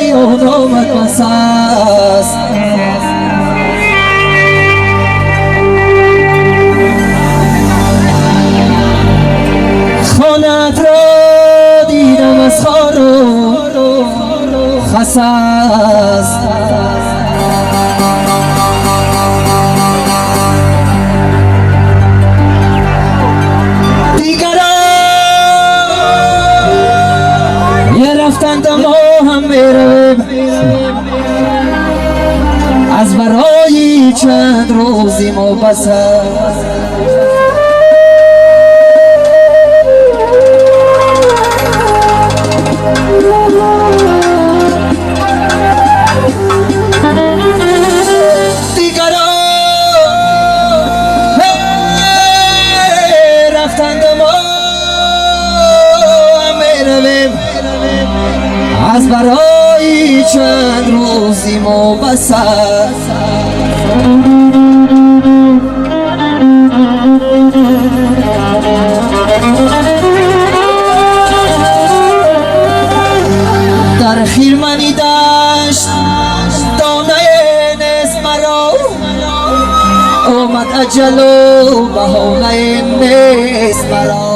سیاه آمد بس است خانت را دیدم از خار و خس است رفتند ما هم میرویم از برای چند روزی ما بس است رفتند ما هم میرویم از برای چند روزی ما بس است در خیرمنی دشت دانه نیست مرا آمد اجل و بهانه نیست مرا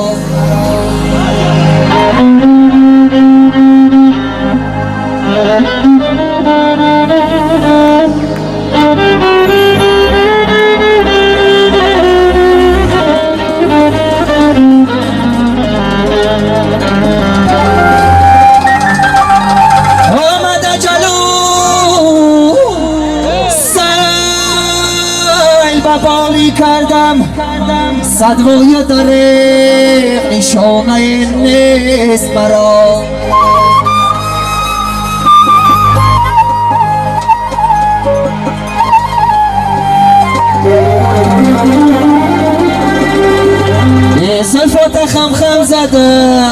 بالی کردم صدقای دریق نشانه نیست مرا زلفات خم خم زده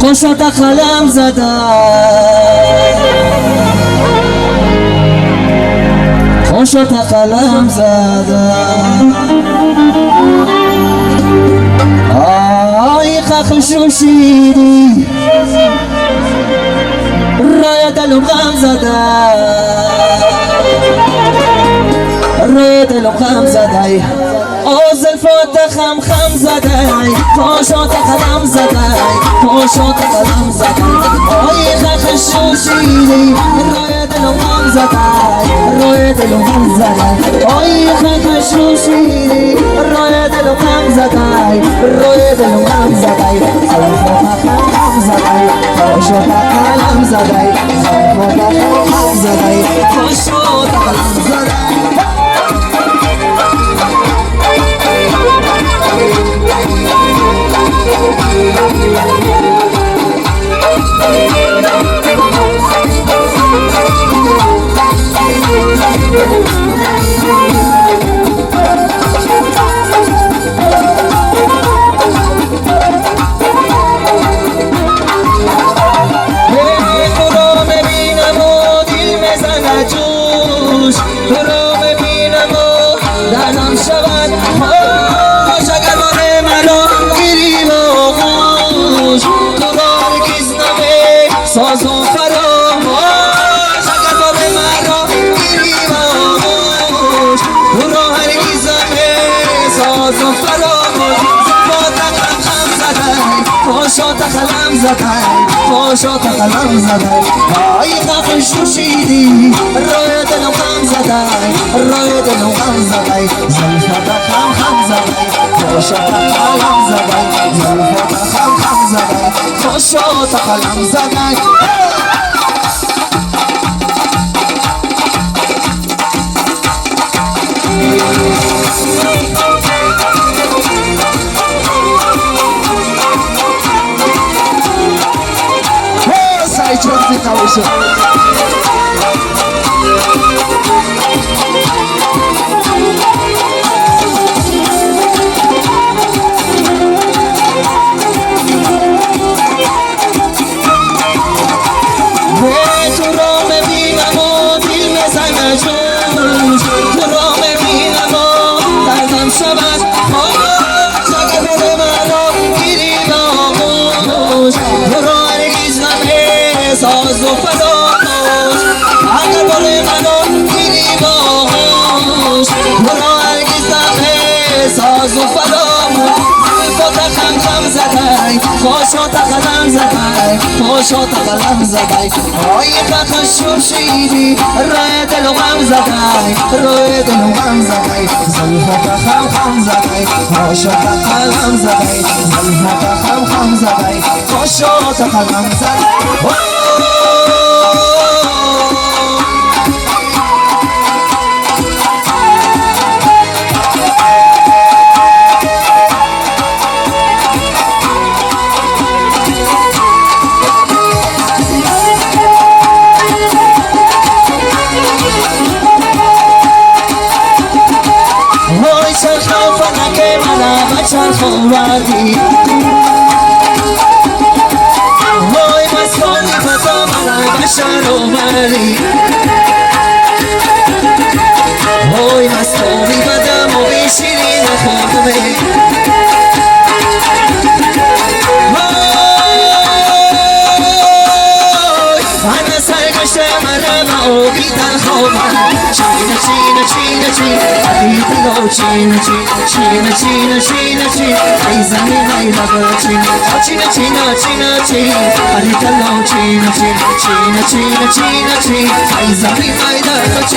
قشات قلم زده قشات قلم زده آی خخش روشیدی رای دلم غم زده رای دلم غم زده زلفات خم خم زده قشات قلم زده قشات قلم زده آی خخش روشیدی رای دلم غم زده روی دلم غم زده آی خخش روشیدی روی دلم غم زده روی دلم غم زده زلفات خم زده قشات قلم زده زلفات خم زده قشات قلم زده ساز و فراموش اگر با به مرا گیری باش تو را هرگز ساز و فراموش زلفات خم خم زده قشات قلم زده قشات قلم زده آی خخش روشیدی روی دلم غم زده روی دلم غم زده زلفات خم خم زده قشات قلم زده زلفات خم خم زده قشات قلم زده شود اگر به مرا گیری باش ساز و فداش اگر باره منو گیری باش برا هرگز نمه ساز و فداش زلفات خم زدای خوشات قلم زدای خوشات قلم زدای آی خشم شیدی رای دل و غم زدای رای دل و غم زدای زلفات خم زدای خوشات قلم زدای زلفات خم زدای خوشات قلم زدای چرخ آوردی وای مسکانی فتا مرا بشر آوردی وای مسکانی بدم و بی شیرین خودمه انا سرگشته مرم و بیتن خوابم ای زمین ای لبا چین ای زمین ای لبا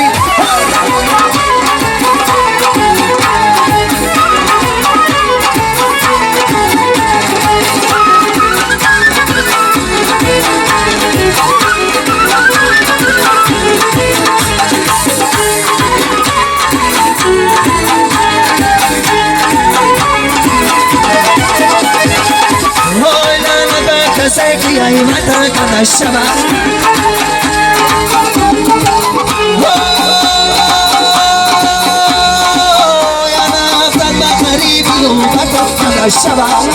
سيكي أي متى كان الشباب يا نافذ بخريبي وفتح الشباب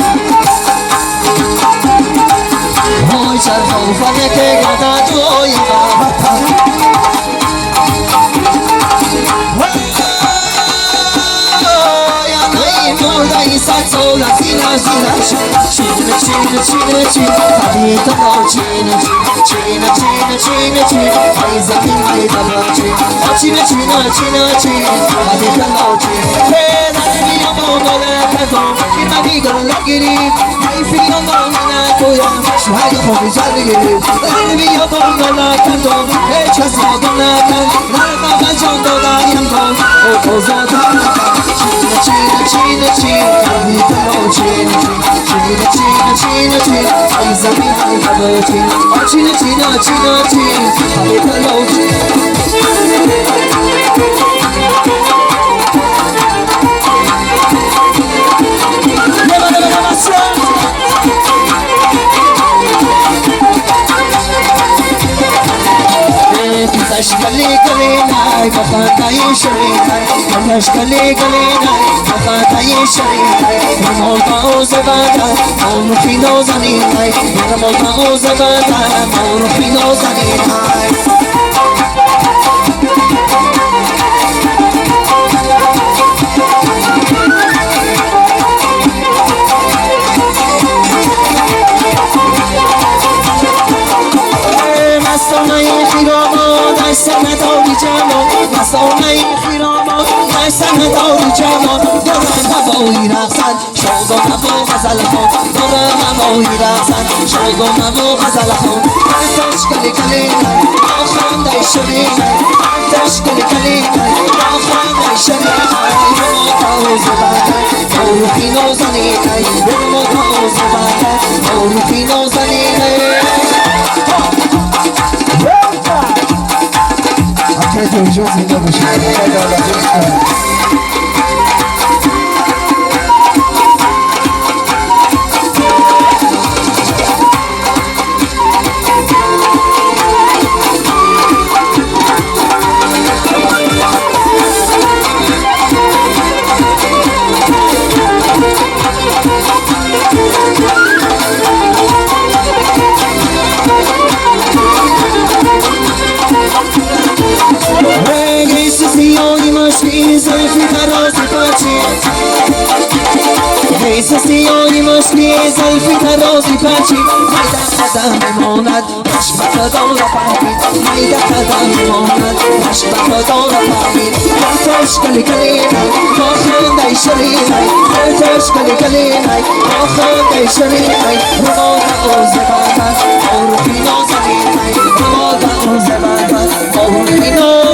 هو شرح وفنك قدات ويبابتها يا نايم وداي ساتسولا سينا خليت الله أي زمين أي دبرتي خليت الله كان أبي يوم ولا كذا كنا بيقول لقري أي في يوم ولا كويا شو هاي خوي جالي أبي يوم ولا كذا إيش هسمعنا كان لا بجون ولا يمكن وفوزاتنا أي زمين أي دبرتي خليت الله تشكلي قليلاي بخاتاي شريكاي تشكلي قليلاي بخاتاي شريكاي نمول باو زبادا مور فينو زنيناي نمول باو زبادا مور فينو زنيناي سنة دوري جمال مسامعي خيرامات ما سنة دوري جمال دورم هوایی رقصن شوقم نبو غزل خون دورم هوایی رقصن شوقم نبو غزل خون تشکل کلی آخرم دای شبیه تشکل کلی آخرم دای شبیه برمو تاوز بردن روحی نوزنی برمو تاوز بردن روحی نوزنی Aquele Joãozinho do Chico, زلفی ترازی پرچی میده قدم میماند عشق خدا را فهمید میده قدم میماند عشق خدا را فهمید مرتاش کلی کلی نی با خنده شرینی مرتاش کلی کلی نی با خنده شرینی رماد اوز بابت روحی نازنینی رماد اوز بابت روحی نازنینی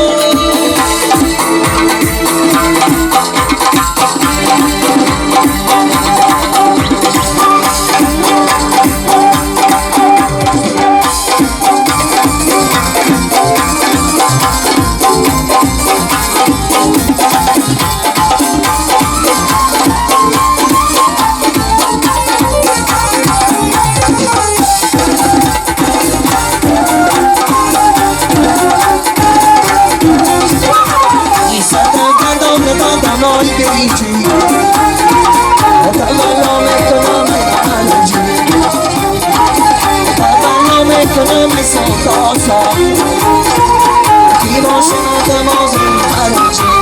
نای بریچی تولو میکنم الجی تولو میکنم سوتاسا کی باشه نتمازم الجی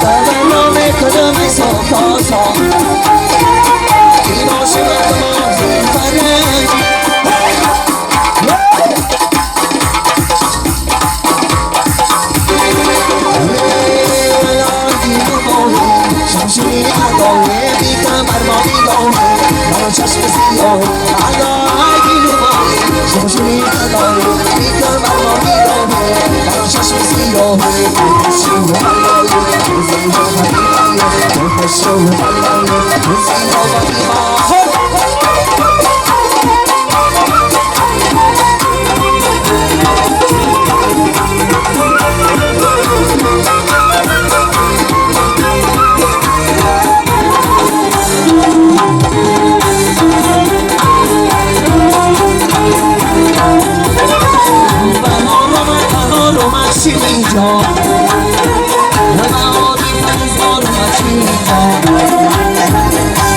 تولو میکنم سوتاسا کی باشه نتمازم الجی شمشیر ادایه بیکم ارمانی داره مرا چشم سیاه علای گیلومای شمشیر ادایه بیکم ارمانی داره مرا چشم سیاه خوشو علایه روزی ها بدیمایه خوشو علایه روزی ها بدیمایه Chimija, Namaori Fanzor Machimija,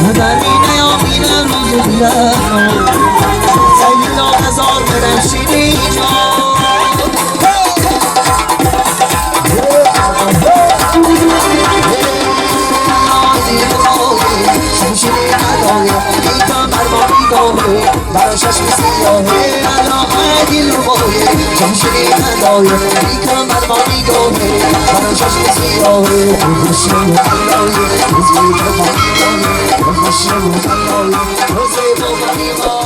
Nadarina Yomina Ruzubirano, Sayino Azor Medan Chimija. برا چشم سیاهه علای گیلومایه شمشیر ادایه بیکم ارمانی داره برا چشم سیاهه خوشو علایه روزی با بدیمایه خوشو علایه روزی با بدیمایه